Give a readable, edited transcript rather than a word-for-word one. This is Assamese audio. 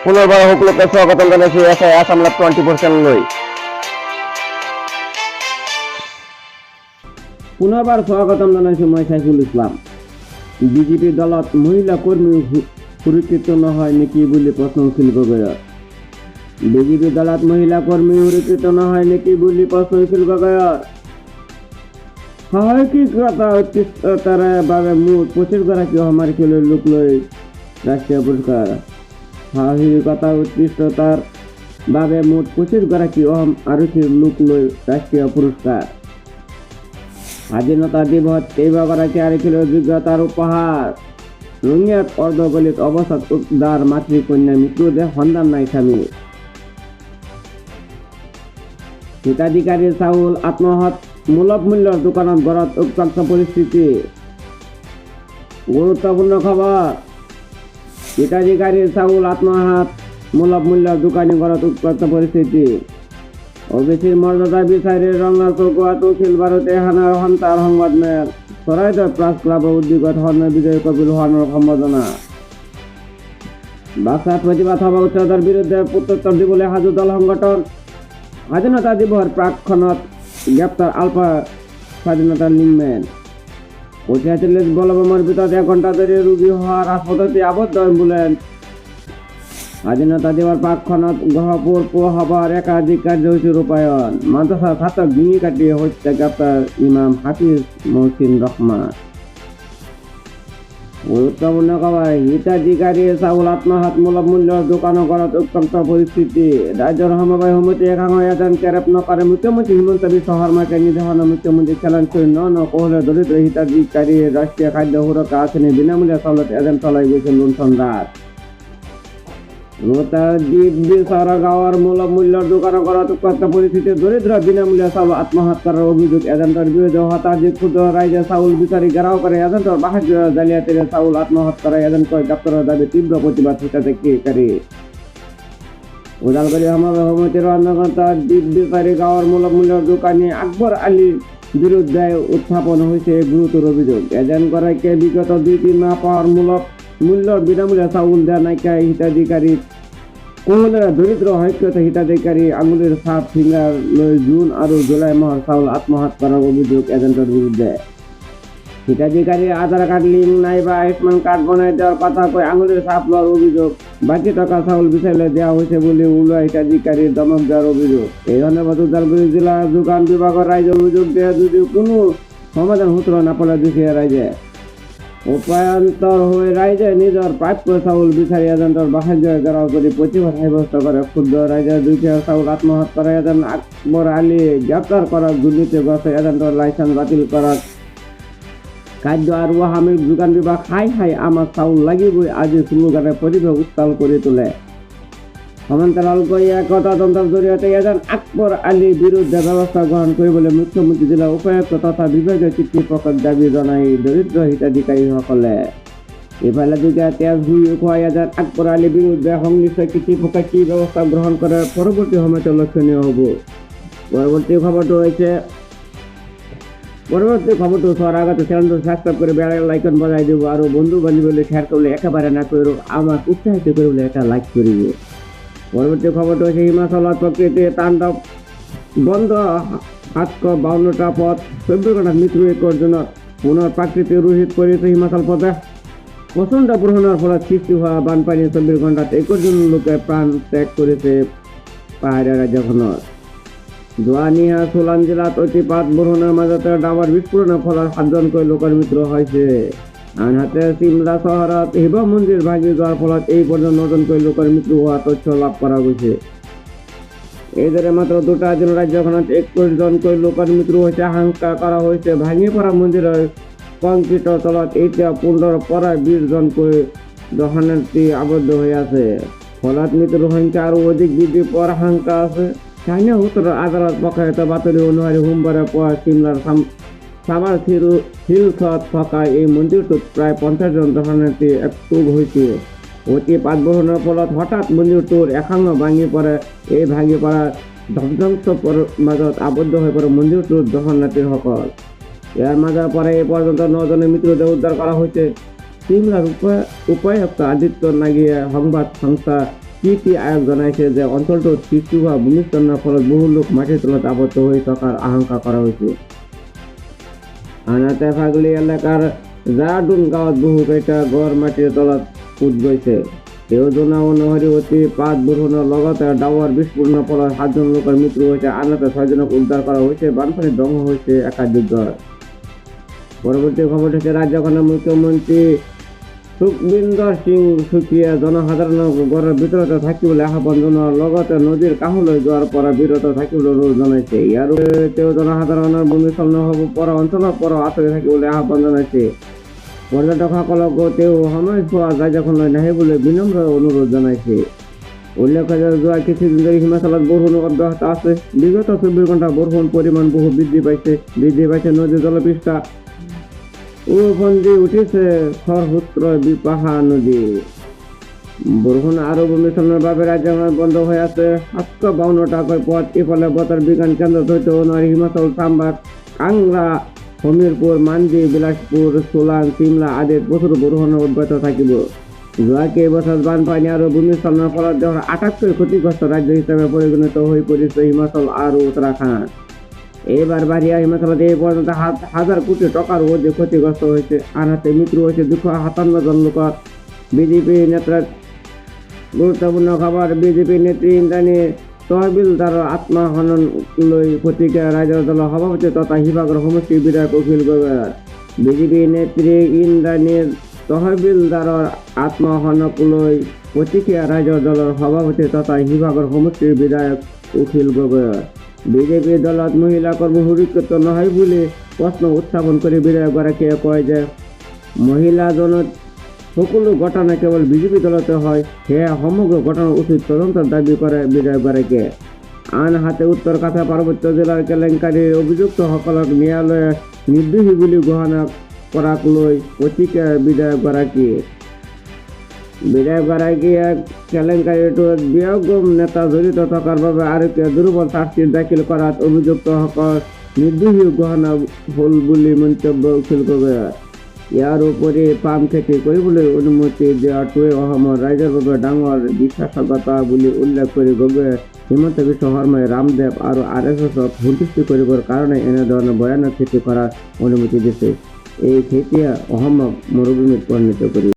পুনর্বার সকলকে স্বাগতম জানাইছি এসআই আসাম লাইভ 24 চ্যানেললৈ। পুনর্বার স্বাগতম জানাইছো মই সাইফুল ইসলাম। বিজেপি দলত মহিলা কর্মী সুরক্ষিত নহয় নেকি বুলি প্রশ্ন উঠিল গগৈৰ। বিজেপি দলত মহিলা কৰ্মী সুৰক্ষিত নহয় নেকি বুলি প্ৰশ্ন উঠিল গগৈৰ। সাহসিকতা উৎকৃষ্টতাৰ বাবে মুঠ 25গৰাকী সমাধিলৈ লোক লৈ ৰাষ্ট্ৰীয় পুৰস্কাৰ। সাহসিকতা উৎকৃষ্টতাৰ বাবে মুঠ 25গৰাকী অসম আৰক্ষীৰ লোক লৈ ৰাষ্ট্ৰীয় পুৰস্কাৰ। স্বাধীনতা দিৱসত কেইবাগৰাকী আৰক্ষীলৈ যোগ্যতাৰ উপহাৰ। ৰঙিয়াত অৰ্ধগলিত অৱস্থাত উদ্ধাৰ মাতৃকন্যা মৃত্যুদেহ সন্ধান নাই স্বামী। হিতাধিকাৰী চাউল আত্মহত সুলভ মূল্যৰ দোকানত ঘৰত উত্তপ্ত পৰিস্থিতি। গুৰুত্বপূৰ্ণ খবৰ, হিতাধিকাৰীৰ চাউল আত্মহাত সুলভ মূল্যৰ দোকানী ঘৰত উত্তপ্ত পৰিস্থিতি। অবিচিৰ মৰ্যাদা বিচাৰি ৰঙা চৌকুৱাত উঠিল ভাৰতীয় সেনাৰ সন্তাৰ সংবাদমেল। চৰাইদেউ প্ৰেছ ক্লাবৰ উদ্যোগত স্বৰ্ণ বিজয় কপিল সোণৰ সম্বোধনা। বাক্সাত প্ৰতিবাদ সভা উচ্ছেদৰ বিৰুদ্ধে প্ৰত্যুত্তৰ দিবলৈ সাজু দল সংগঠন। স্বাধীনতা দিৱসৰ প্ৰাকক্ষণত গ্ৰেপ্তাৰ আলফা স্বাধীনতা লিংমেন। 45 বলবমৰ ভিতৰত 1 ঘণ্টা ধৰি ৰোগী হোৱা ৰাজপথতে আবদ্ধ এম্বুলেন্স। স্বাধীনতা দিৱসৰ প্ৰাকক্ষণত গহপুৰ পৌৰসভাৰ একাধিক কাৰ্যসূচী ৰূপায়ণ। মাদ্ৰাসা ছাত্ৰক ডিঙি কাটি হত্যা গ্ৰেপ্তাৰ ইমাম হাফিজ মহচিন ৰহমান। গুৰুত্বপূৰ্ণ খবৰ, হিতাধিকাৰীৰ চাউল আত্মহাত সুলভ মূল্যৰ দোকানৰ ঘৰত উত্তপ্ত পৰিস্থিতি। ৰাজ্যৰ সমবায় সমিতি একাংশ এজেণ্ট গ্ৰেপ্তাৰ নকৰে মুখ্যমন্ত্ৰী হিমন্ত বিশ্ব শৰ্মাকে নিৰ্দেশনা। মুখ্যমন্ত্ৰী খেলাঞ্চৰি ন কৌশলে দৰিদ্ৰ হিতাধিকাৰীৰ ৰাষ্ট্ৰীয় খাদ্য সুৰক্ষা আঁচনি বিনামূলীয়া চাউলত এজেণ্ট চলাই গৈছে লুণ্ঠন ৰাজ। দ্বীপ গাঁৱৰ সুলভ মূল্যৰ দোকানৰ ঘৰত উত্তপ্ত পৰিস্থিতি। দৰিদ্ৰ বিনামূলীয়া চাউল আত্মসাৎ কৰাৰ অভিযোগ। এজেণ্টৰ বিৰুদ্ধে শতাধিক ক্ষুদ্ৰ ৰাইজে চাউল বিচাৰি ঘেৰাও কৰে। এজেণ্টৰ বাহাদুৰ জালিয়াতিৰে চাউল আত্মসাৎ কৰা এজেণ্টক গ্ৰেপ্তাৰৰ দাবী তীব্ৰ প্ৰতিবাদ হিতাধিকাৰী। ওদালগুৰি সমবায় সমিতিৰ অন্তৰ্গত দ্বীপ গাঁৱৰ সুলভ মূল্যৰ দোকানী আকবৰ আলীৰ বিৰুদ্ধে উত্থাপন হৈছে গুৰুতৰ অভিযোগ। এজেণ্টগৰাকীয়ে বিগত 2-3 মাহ পাৰ সুলভ মূল্যৰ বিনামূলীয়া চাউল দিয়া নাইকিয়া হিতাধিকাৰীক কৌশলেৰে দৰিদ্ৰ সক্ষত হিতাধিকাৰী আঙুলিৰ ছাপ ফিংগাৰ লৈ জুন আৰু জুলাই মাহৰ চাউল আত্মসাৎ কৰাৰ অভিযোগ এজেণ্টৰ বিৰুদ্ধে। হিতাধিকাৰীৰ আধাৰ কাৰ্ড লিংক নাইবা আয়ুষ্মান কাৰ্ড বনাই দিয়াৰ কথা কৈ আঙুলিৰ ছাপ লোৱাৰ অভিযোগ। বাকী টকা চাউল বিচাৰিলে দিয়া হৈছে বুলি ওলোৱা হিতাধিকাৰীৰ দমক দিয়াৰ অভিযোগ। এই সন্দৰ্ভত ওদালগুৰি জিলা যোগান বিভাগৰ ৰাইজে অভিযোগ দিয়ে যদিও কোনো সমাধান সূত্ৰ নাপালে দুখীয়া ৰাইজে উপায়ন্তৰ হৈ ৰাইজে নিজৰ প্ৰাপ্য চাউল বিচাৰি এজেণ্টৰ বাহাদুৰ ঘেৰাও কৰি প্ৰতিবাদ সাব্যস্ত কৰে। ক্ষুদ্ৰ ৰাইজে দুখীয়া চাউল আত্মসাৎ কৰে। এজেণ্ট আকবৰ আলী গ্ৰেপ্তাৰ কৰক, দুৰ্নীতিগ্ৰস্ত এজেণ্টৰ লাইচেন্স বাতিল কৰক। খাদ্য আৰু সামগ্ৰিক যোগান বিভাগ হাই আমাক চাউল লাগিবই আজি শ্লোগানে পৰিৱেশ উত্তাল কৰি তোলে। সমান্তৰালকৈ একতা তন্ত্ৰৰ জৰিয়তে এজেণ্ট আকবৰ আলীৰ বিৰুদ্ধে ব্যৱস্থা গ্ৰহণ কৰিবলৈ মুখ্যমন্ত্ৰী জিলা উপায়ুক্ত তথা বিভাগীয় কৰ্তৃপক্ষক দাবী জনাই দৰিদ্ৰ হিতাধিকাৰীসকলে। ইফালে দুখীয়া তেজ ঘূৰি খোৱা এজেণ্ট আকবৰ আলীৰ বিৰুদ্ধে সংশ্লিষ্ট কৰ্তৃপক্ষই কি ব্যৱস্থা গ্ৰহণ কৰে পৰৱৰ্তী সময়ত লক্ষণীয় হ'ব। পৰৱৰ্তী খবৰটো চোৱাৰ আগতে চেনেলটো ছাবস্ক্ৰাইব কৰি বেল আইকন বজাই দিব আৰু বন্ধু বান্ধৱীলৈ শ্বেয়াৰ কৰিবলৈ একেবাৰে নাকৰিব, আমাক উৎসাহিত কৰিবলৈ এটা লাইক কৰিব। পৰৱৰ্তী খবৰটো হৈছে হিমাচলত প্ৰকৃতিৰ তাণ্ডৱ বন্ধ। 752টা পথ 24 ঘণ্টাত মৃত্যু একৰজনত। পুনৰ প্ৰাকৃতিক ৰোহিত পৰিছে হিমাচল প্ৰদেশ। প্ৰচণ্ড বৰষুণৰ ফলত সৃষ্টি হোৱা বানপানী 24 ঘণ্টাত 21জন লোকে প্ৰাণ ত্যাগ কৰিছে পাহাৰীয়া ৰাজ্যখনত। যোৱা নিশা সোলান জিলাত অতিপাত বৰষুণৰ মাজতে ডাঙৰ বিস্ফোৰণৰ ফলত 7জনকৈ লোকৰ মৃত্যু হৈছে। আনহাতে চিমলা চহৰত শিৱ মন্দিৰ ভাঙি যোৱাৰ ফলত এই পৰ্যন্ত 9জনকৈ লোকৰ মৃত্যু হোৱাৰ তথ্য লাভ কৰা গৈছে। এইদৰে মাত্ৰ 2টা দিনত ৰাজ্যখনত 21জনকৈ লোকৰ মৃত্যু হৈছে। আশংকা কৰা হৈছে ভাঙি পৰা মন্দিৰৰ কংক্ৰিটৰ তলত এতিয়া 15ৰ পৰা 20জনকৈ দৰ্শনাৰ্থী আবদ্ধ হৈ আছে। ফলত মৃত্যুৰ সংখ্যা আৰু অধিক বৃদ্ধি পোৱাৰ আশংকা আছে। স্থানীয় সূত্ৰৰ আদালত প্ৰকাশিত বাতৰি অনুসৰি সোমবাৰে পুৱা চিমলাৰ চামাৰ হিলছত থকা এই মন্দিৰটোত প্ৰায় 50জন দৰ্শনাৰ্থী একগোট হৈছিল। অতিপাত বৰষুণৰ ফলত হঠাৎ মন্দিৰটোৰ একাংশ ভাঙি পৰে। এই ভাঙি পৰা ধ্বংসৰ মাজত আবদ্ধ হৈ পৰে মন্দিৰটোৰ দৰ্শনাৰ্থীসকল। ইয়াৰ মাজৰ পৰা এই পৰ্যন্ত 9জনৰ মৃতদেহ উদ্ধাৰ কৰা হৈছে। চিমলাৰ উপায়ুক্ত আদিত্য নাগিয়ে সংবাদ সংস্থা নীতি আয়োগ জনাইছে যে অঞ্চলটোত সৃষ্টি হোৱা ভূমিস্খলনৰ ফলত বহু লোক মাটিৰ তলত আবদ্ধ হৈ থকাৰ আশংকা কৰা হৈছে। আনহাতে ফাগলি এলেকাৰ জাৰডুন গাঁৱত বহুকেইটা ঘৰ মাটিৰ তলত পুত গৈছে। তেওঁ জনোৱা অনুসৰি অতি পাত বৰষুণৰ লগতে ডাৱৰ বিস্ফোৰণৰ ফলত 7জন লোকৰ মৃত্যু হৈছে, আনহাতে 6জনক উদ্ধাৰ কৰা হৈছে। বানপানীত ধ্বংস হৈছে একাধিক ঘৰ। পৰৱৰ্তী খবৰ হৈছে ৰাজ্যখনৰ মুখ্যমন্ত্ৰী সুখবিন্দৰ সিং সুখিয়ে জনসাধাৰণক ঘৰৰ ভিতৰতে থাকিবলৈ আহ্বান জনোৱাৰ লগতে নদীৰ কাষলৈ যোৱাৰ পৰা বিৰত থাকিবলৈ অনুৰোধ জনাইছে। ইয়াৰ উপৰিও তেওঁ জনসাধাৰণৰ ভূমিস্খলন হ'ব পৰা অঞ্চলৰ পৰা আঁতৰি থাকিবলৈ আহ্বান জনাইছে। পৰ্যটকসকলকো তেওঁ সময়ছোৱা ৰাজ্যখনলৈ নাহিবলৈ বিনম্ৰ অনুৰোধ জনাইছে। উল্লেখ্য যে যোৱা কিছুদিন ধৰি হিমাচলত বৰষুণ অব্যাহত আছে। বিগত 24 ঘণ্টা বৰষুণ পৰিমাণ বহু বৃদ্ধি পাইছে নদীৰ জলপৃষ্ঠ উফন্দি উঠিছে খৰস্ৰোতা বিপাশা নদী। বৰষুণ আৰু ভূমিস্খলনৰ বাবে ৰাজ্যখনত বন্ধ হৈ আছে 752টাকৈ পথ। ইফালে বতৰ বিজ্ঞান কেন্দ্ৰৰ তথ্য অনুসৰি হিমাচল, চাম্বা, কাংৰা, হমিৰপুৰ, মাণ্ডি, বিলাসপুৰ, সোলাং, চিমলা আদিত প্ৰচুৰ বৰষুণ অব্যাহত থাকিব। যোৱা কেইবছৰত বানপানী আৰু ভূমিস্খলনৰ ফলত দেশৰ আটাইতকৈ ক্ষতিগ্ৰস্ত ৰাজ্য হিচাপে পৰিগণিত হৈ পৰিছে হিমাচল আৰু উত্তৰাখণ্ড। এইবাৰ বাৰিষা হিমাচলত এই পৰ্যন্ত 1000 কোটি টকাৰ অধিক ক্ষতিগ্ৰস্ত হৈছে। আনহাতে মৃত্যু হৈছে 257জন লোকৰ। বিজেপি নেতাৰ গুৰুত্বপূৰ্ণ খবৰ। বিজেপি নেত্ৰী ইন্দ্ৰাণী তহবিলদাৰৰ আত্মসন্মান লৈ প্ৰতিক্ৰিয়া ৰাইজৰ দলৰ সভাপতি তথা শিৱসাগৰ সমষ্টিৰ বিধায়ক অখিল গগৈৰ। বিজেপি নেত্ৰী ইন্দ্ৰাণীৰ তহবিলদাৰৰ আত্মসন্মানক লৈ প্ৰতিক্ৰিয়া ৰাইজৰ দলৰ সভাপতি তথা শিৱসাগৰ সমষ্টিৰ বিধায়ক অখিল গগৈৰ। বিজেপি দলত মহিলা কৰ্মী সুৰক্ষিত নহয় বুলি প্ৰশ্ন উত্থাপন কৰি বিধায়কগৰাকীয়ে কয় যে মহিলাজনত সকলো ঘটনা কেৱল বিজেপি দলতে হয়, সেয়া সমগ্ৰ ঘটনাৰ উচিত তদন্তৰ দাবী কৰে বিধায়কগৰাকীয়ে। আনহাতে উত্তৰ কাছাৰ পাৰ্বত্য জিলাৰ কেলেংকাৰীৰ অভিযুক্তসকলক ন্যায়ালয়ে নিৰ্দোষী বুলি ঘোষণা কৰাক লৈ প্ৰতিক্ৰিয়া বিধায়কগৰাকীয়ে কেলেংকাৰীটোত বিয়োগম নেতা জড়িত থকাৰ বাবে আৰক্ষীয়ে দুৰ্বল চাৰ্জশ্বিট দাখিল কৰাত অভিযুক্তসকল নিৰ্দোষী ঘোষণা হ'ল বুলি মন্তব্য অখিল গগৈৰ। ইয়াৰ উপৰি পাম খেতি কৰিবলৈ অনুমতি দিয়াটোৱে অসমৰ ৰাইজৰ বাবে ডাঙৰ বিশ্বাসযোগ্যতা বুলি উল্লেখ কৰি গগৈয়ে হিমন্ত বিশ্ব শৰ্মাই ৰামদেৱ আৰু RSSক সন্তুষ্টি কৰিবৰ কাৰণে এনেধৰণৰ ভয়ানক খেতি কৰাৰ অনুমতি দিছে। এই খেতিয়ে অসমক মৰুভূমিত পৰিণত কৰিব।